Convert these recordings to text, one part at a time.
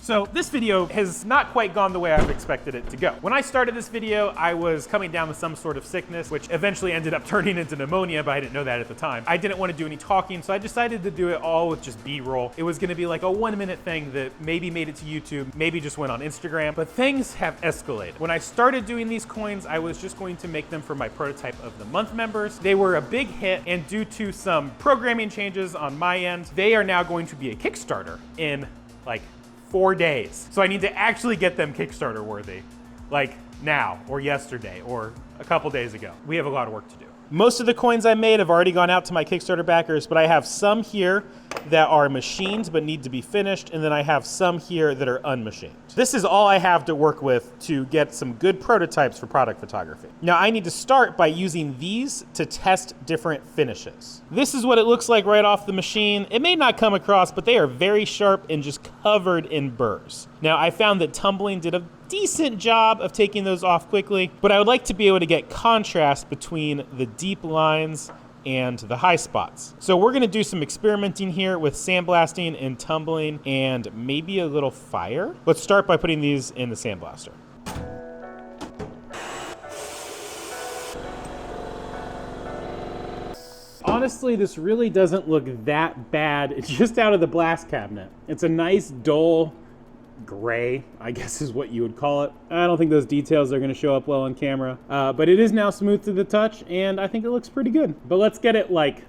So this video has not quite gone the way I've expected it to go. When I started this video, I was coming down with some sort of sickness, which eventually ended up turning into pneumonia, but I didn't know that at the time. I didn't want to do any talking, so I decided to do it all with just B-roll. It was gonna be like a 1-minute thing that maybe made it to YouTube, maybe just went on Instagram, but things have escalated. When I started doing these coins, I was just going to make them for my prototype of the month members. They were a big hit, and due to some programming changes on my end, they are now going to be a Kickstarter in like 4 days. So I need to actually get them Kickstarter worthy, like now or yesterday or a couple days ago. We have a lot of work to do. Most of the coins I made have already gone out to my Kickstarter backers, but I have some here that are machined but need to be finished, and then I have some here that are unmachined. This is all I have to work with to get some good prototypes for product photography. Now I need to start by using these to test different finishes. This is what it looks like right off the machine. It may not come across, but they are very sharp and just covered in burrs. Now I found that tumbling did a decent job of taking those off quickly, but I would like to be able to get contrast between the deep lines and the high spots. So we're gonna do some experimenting here with sandblasting and tumbling and maybe a little fire. Let's start by putting these in the sandblaster. Honestly, this really doesn't look that bad. It's just out of the blast cabinet. It's a nice dull gray, I guess is what you would call it. I don't think those details are gonna show up well on camera, but it is now smooth to the touch, and I think it looks pretty good. But let's get it like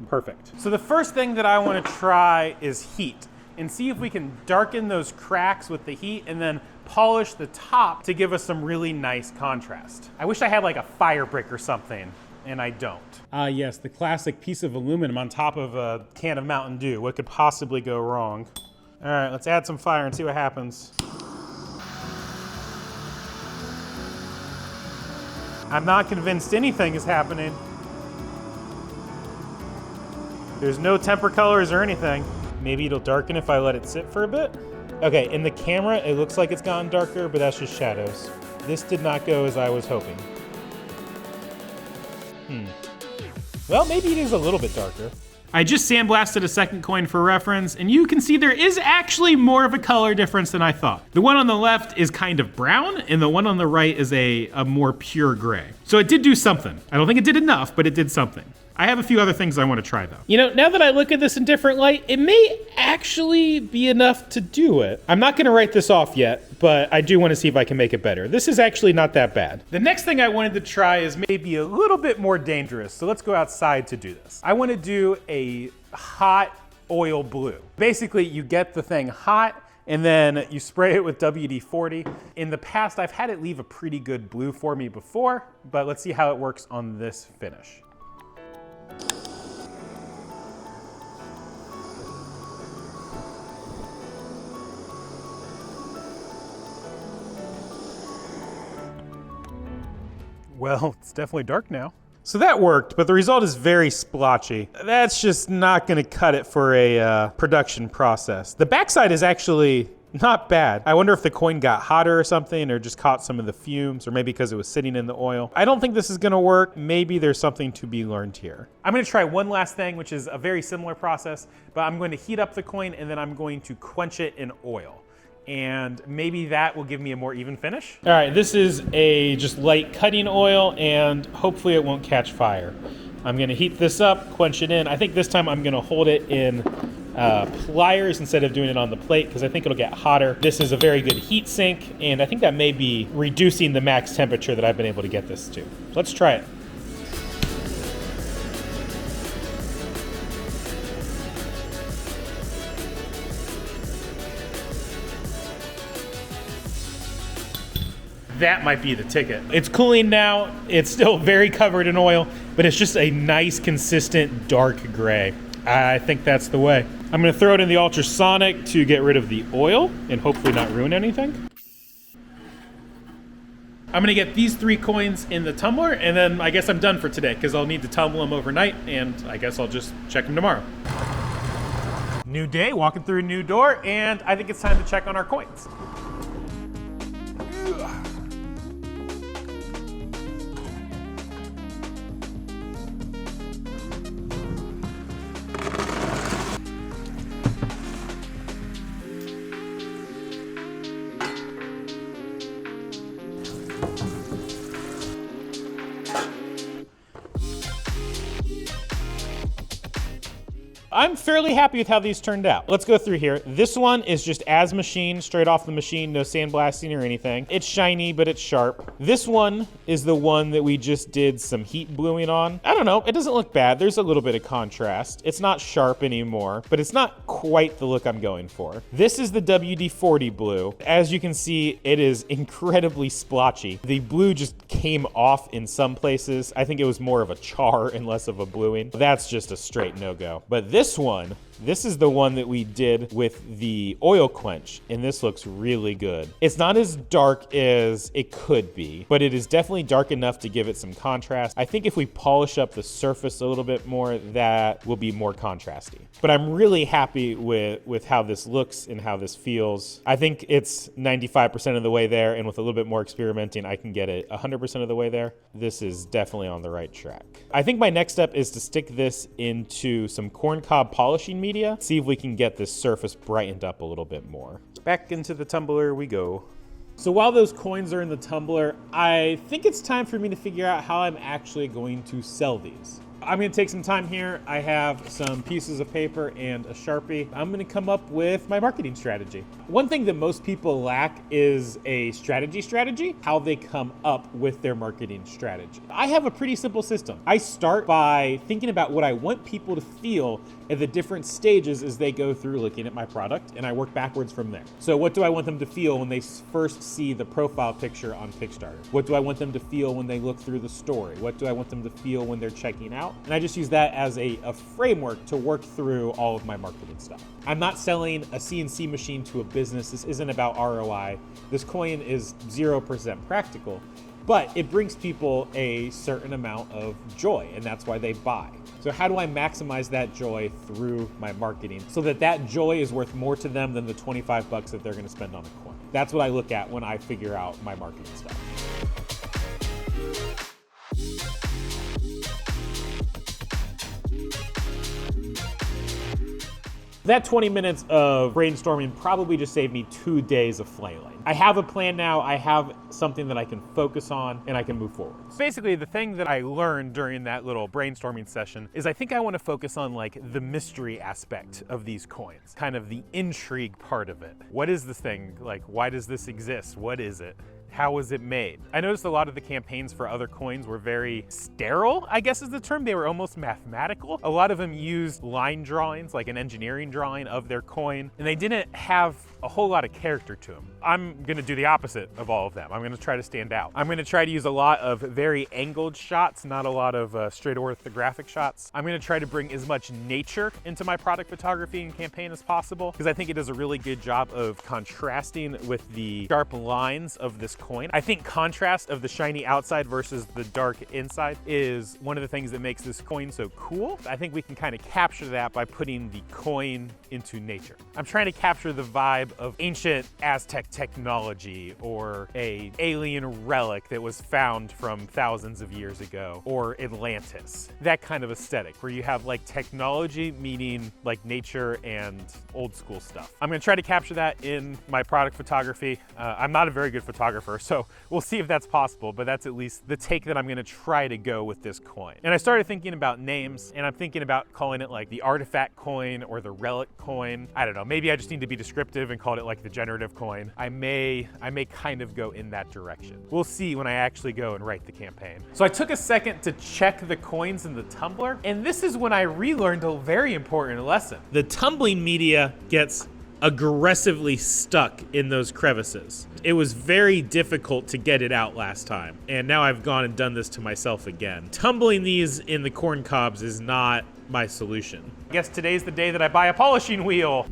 perfect. So the first thing that I wanna try is heat, and see if we can darken those cracks with the heat and then polish the top to give us some really nice contrast. I wish I had like a fire brick or something, and I don't. Yes, the classic piece of aluminum on top of a can of Mountain Dew. What could possibly go wrong? All right, let's add some fire and see what happens. I'm not convinced anything is happening. There's no temper colors or anything. Maybe it'll darken if I let it sit for a bit. Okay, in the camera, it looks like it's gotten darker, but that's just shadows. This did not go as I was hoping. Well, maybe it is a little bit darker. I just sandblasted a second coin for reference, and you can see there is actually more of a color difference than I thought. The one on the left is kind of brown, and the one on the right is a more pure gray. So it did do something. I don't think it did enough, but it did something. I have a few other things I want to try though. You know, now that I look at this in different light, it may actually be enough to do it. I'm not gonna write this off yet, but I do want to see if I can make it better. This is actually not that bad. The next thing I wanted to try is maybe a little bit more dangerous, so let's go outside to do this. I want to do a hot oil blue. Basically, you get the thing hot, and then you spray it with WD-40. In the past, I've had it leave a pretty good blue for me before, but let's see how it works on this finish. Well, it's definitely dark now. So that worked, but the result is very splotchy. That's just not gonna cut it for a production process. The backside is actually not bad. I wonder if the coin got hotter or something, or just caught some of the fumes, or maybe because it was sitting in the oil. I don't think this is gonna work. Maybe there's something to be learned here. I'm gonna try one last thing, which is a very similar process, but I'm going to heat up the coin and then I'm going to quench it in oil. And maybe that will give me a more even finish. All right, this is a just light cutting oil, and hopefully it won't catch fire. I'm gonna heat this up, quench it in. I think this time I'm gonna hold it in pliers instead of doing it on the plate, because I think it'll get hotter. This is a very good heat sink, and I think that may be reducing the max temperature that I've been able to get this to. Let's try it. That might be the ticket. It's cooling now. It's still very covered in oil, but it's just a nice, consistent, dark gray. I think that's the way. I'm gonna throw it in the ultrasonic to get rid of the oil and hopefully not ruin anything. I'm gonna get these 3 coins in the tumbler, and then I guess I'm done for today, because I'll need to tumble them overnight, and I guess I'll just check them tomorrow. New day, walking through a new door, and I think it's time to check on our coins. I'm fairly happy with how these turned out. Let's go through here. This one is just as machined, straight off the machine, no sandblasting or anything. It's shiny, but it's sharp. This one is the one that we just did some heat bluing on. I don't know, it doesn't look bad. There's a little bit of contrast. It's not sharp anymore, but it's not quite the look I'm going for. This is the WD-40 blue. As you can see, it is incredibly splotchy. The blue just came off in some places. I think it was more of a char and less of a bluing. That's just a straight no-go. But this one, this is the one that we did with the oil quench, and this looks really good. It's not as dark as it could be, but it is definitely dark enough to give it some contrast. I think if we polish up the surface a little bit more, that will be more contrasty. But I'm really happy with how this looks and how this feels. I think it's 95% of the way there, and with a little bit more experimenting, I can get it 100% of the way there. This is definitely on the right track. I think my next step is to stick this into some corncob polishing media, see if we can get this surface brightened up a little bit more. Back into the tumbler we go. So while those coins are in the tumbler, I think it's time for me to figure out how I'm actually going to sell these. I'm gonna take some time here. I have some pieces of paper and a Sharpie. I'm gonna come up with my marketing strategy. One thing that most people lack is a strategy, how they come up with their marketing strategy. I have a pretty simple system. I start by thinking about what I want people to feel at the different stages as they go through looking at my product, and I work backwards from there. So what do I want them to feel when they first see the profile picture on Kickstarter? What do I want them to feel when they look through the story? What do I want them to feel when they're checking out? And I just use that as a framework to work through all of my marketing stuff. I'm not selling a CNC machine to a business. This isn't about ROI. This coin is 0% practical, but it brings people a certain amount of joy, and that's why they buy. So how do I maximize that joy through my marketing so that that joy is worth more to them than the 25 bucks that they're gonna spend on a coin? That's what I look at when I figure out my marketing stuff. That 20 minutes of brainstorming probably just saved me 2 days of flailing. I have a plan now, I have something that I can focus on, and I can move forward. Basically, the thing that I learned during that little brainstorming session is I think I want to focus on like the mystery aspect of these coins, kind of the intrigue part of it. What is this thing? Like, why does this exist? What is it? How was it made? I noticed a lot of the campaigns for other coins were very sterile, I guess is the term. They were almost mathematical. A lot of them used line drawings, like an engineering drawing of their coin, and they didn't have a whole lot of character to them. I'm gonna do the opposite of all of them. I'm gonna try to stand out. I'm gonna try to use a lot of very angled shots, not a lot of straight orthographic shots. I'm gonna try to bring as much nature into my product photography and campaign as possible, because I think it does a really good job of contrasting with the sharp lines of this coin. I think contrast of the shiny outside versus the dark inside is one of the things that makes this coin so cool. I think we can kind of capture that by putting the coin into nature. I'm trying to capture the vibe of ancient Aztec technology or a alien relic that was found from thousands of years ago, or Atlantis. That kind of aesthetic where you have like technology meeting like nature and old school stuff. I'm gonna try to capture that in my product photography. I'm not a very good photographer, so we'll see if that's possible, but that's at least the take that I'm gonna try to go with this coin. And I started thinking about names, and I'm thinking about calling it like the artifact coin or the relic coin. I don't know, maybe I just need to be descriptive and call it like the generative coin. I may kind of go in that direction. We'll see when I actually go and write the campaign. So I took a second to check the coins in the tumbler, and this is when I relearned a very important lesson. The tumbling media gets aggressively stuck in those crevices. It was very difficult to get it out last time, and now I've gone and done this to myself again. Tumbling these in the corn cobs is not my solution. I guess today's the day that I buy a polishing wheel.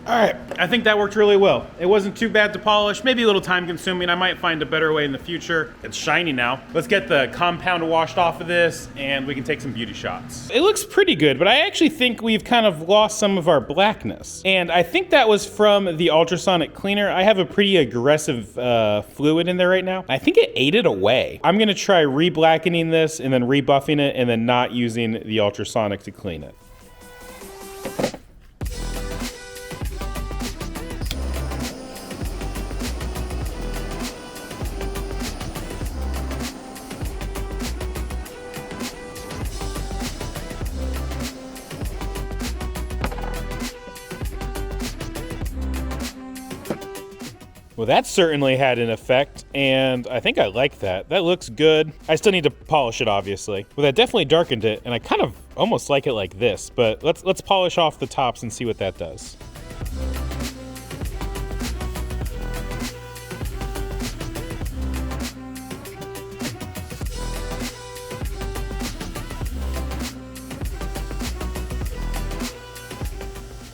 All right, I think that worked really well. It wasn't too bad to polish, maybe a little time consuming. I might find a better way in the future. It's shiny now. Let's get the compound washed off of this and we can take some beauty shots. It looks pretty good, but I actually think we've kind of lost some of our blackness. And I think that was from the ultrasonic cleaner. I have a pretty aggressive fluid in there right now. I think it ate it away. I'm gonna try re-blackening this and then rebuffing it and then not using the ultrasonic to clean it. Well, that certainly had an effect, and I think I like that. That looks good. I still need to polish it, obviously. Well, that definitely darkened it, and I kind of almost like it like this, but let's polish off the tops and see what that does.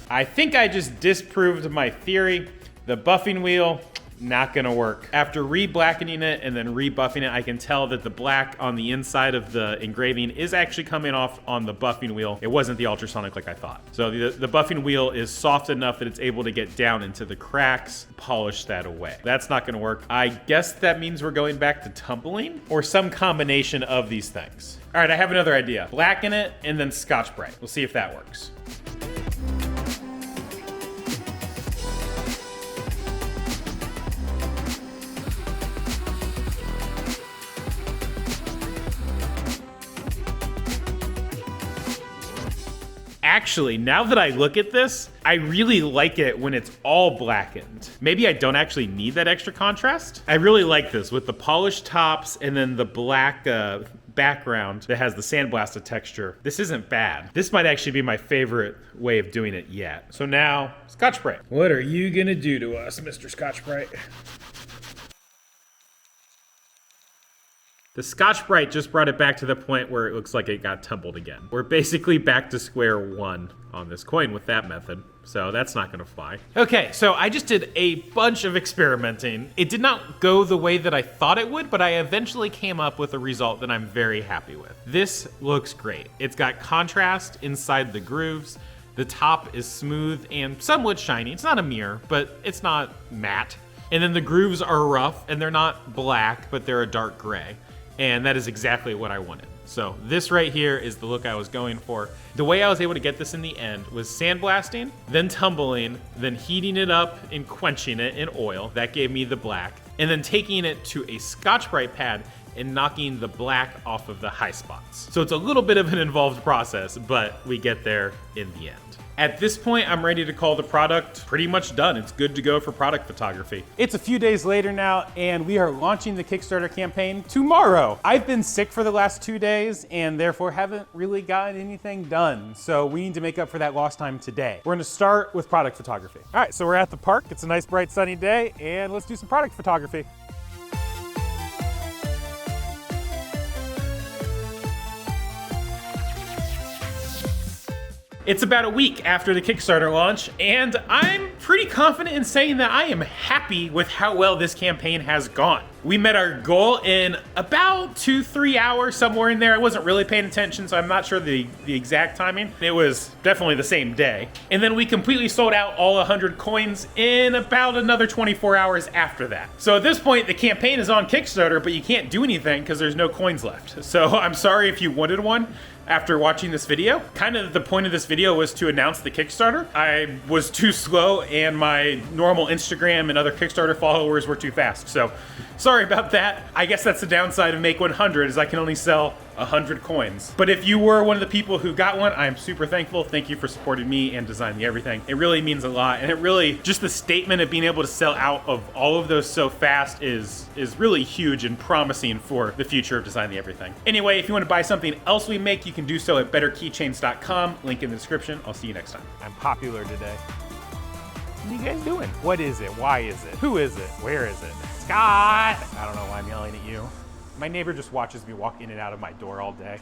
I think I just disproved my theory. The buffing wheel, not gonna work. After re-blackening it and then rebuffing it, I can tell that the black on the inside of the engraving is actually coming off on the buffing wheel. It wasn't the ultrasonic like I thought. So the buffing wheel is soft enough that it's able to get down into the cracks, polish that away. That's not gonna work. I guess that means we're going back to tumbling or some combination of these things. All right, I have another idea. Blacken it and then Scotch-Brite. We'll see if that works. Actually, now that I look at this, I really like it when it's all blackened. Maybe I don't actually need that extra contrast. I really like this with the polished tops and then the black background that has the sandblasted texture. This isn't bad. This might actually be my favorite way of doing it yet. So now, Scotch-Brite. What are you gonna do to us, Mr. Scotch-Brite? The Scotch-Brite just brought it back to the point where it looks like it got tumbled again. We're basically back to square one on this coin with that method, so that's not gonna fly. Okay, so I just did a bunch of experimenting. It did not go the way that I thought it would, but I eventually came up with a result that I'm very happy with. This looks great. It's got contrast inside the grooves. The top is smooth and somewhat shiny. It's not a mirror, but it's not matte. And then the grooves are rough and they're not black, but they're a dark gray. And that is exactly what I wanted. So this right here is the look I was going for. The way I was able to get this in the end was sandblasting, then tumbling, then heating it up and quenching it in oil. That gave me the black. And then taking it to a Scotch-Brite pad and knocking the black off of the high spots. So it's a little bit of an involved process, but we get there in the end. At this point, I'm ready to call the product pretty much done. It's good to go for product photography. It's a few days later now, and we are launching the Kickstarter campaign tomorrow. I've been sick for the last 2 days, and therefore haven't really gotten anything done. So we need to make up for that lost time today. We're gonna start with product photography. All right, so we're at the park. It's a nice, bright, sunny day, and let's do some product photography. It's about a week after the Kickstarter launch, and I'm pretty confident in saying that I am happy with how well this campaign has gone. We met our goal in about 2-3 hours, somewhere in there. I wasn't really paying attention, so I'm not sure the exact timing. It was definitely the same day. And then we completely sold out all 100 coins in about another 24 hours after that. So at this point, the campaign is on Kickstarter, but you can't do anything because there's no coins left. So I'm sorry if you wanted one after watching this video. Kind of the point of this video was to announce the Kickstarter. I was too slow and my normal Instagram and other Kickstarter followers were too fast. So sorry about that. I guess that's the downside of Make 100 is I can only sell 100 coins. But if you were one of the people who got one, I'm super thankful. Thank you for supporting me and Design the Everything. It really means a lot. And it really, just the statement of being able to sell out of all of those so fast is really huge and promising for the future of Design the Everything. Anyway, if you want to buy something else we make, you can do so at betterkeychains.com. Link in the description. I'll see you next time. I'm popular today. What are you guys doing? What is it? Why is it? Who is it? Where is it? Scott! I don't know why I'm yelling at you. My neighbor just watches me walk in and out of my door all day.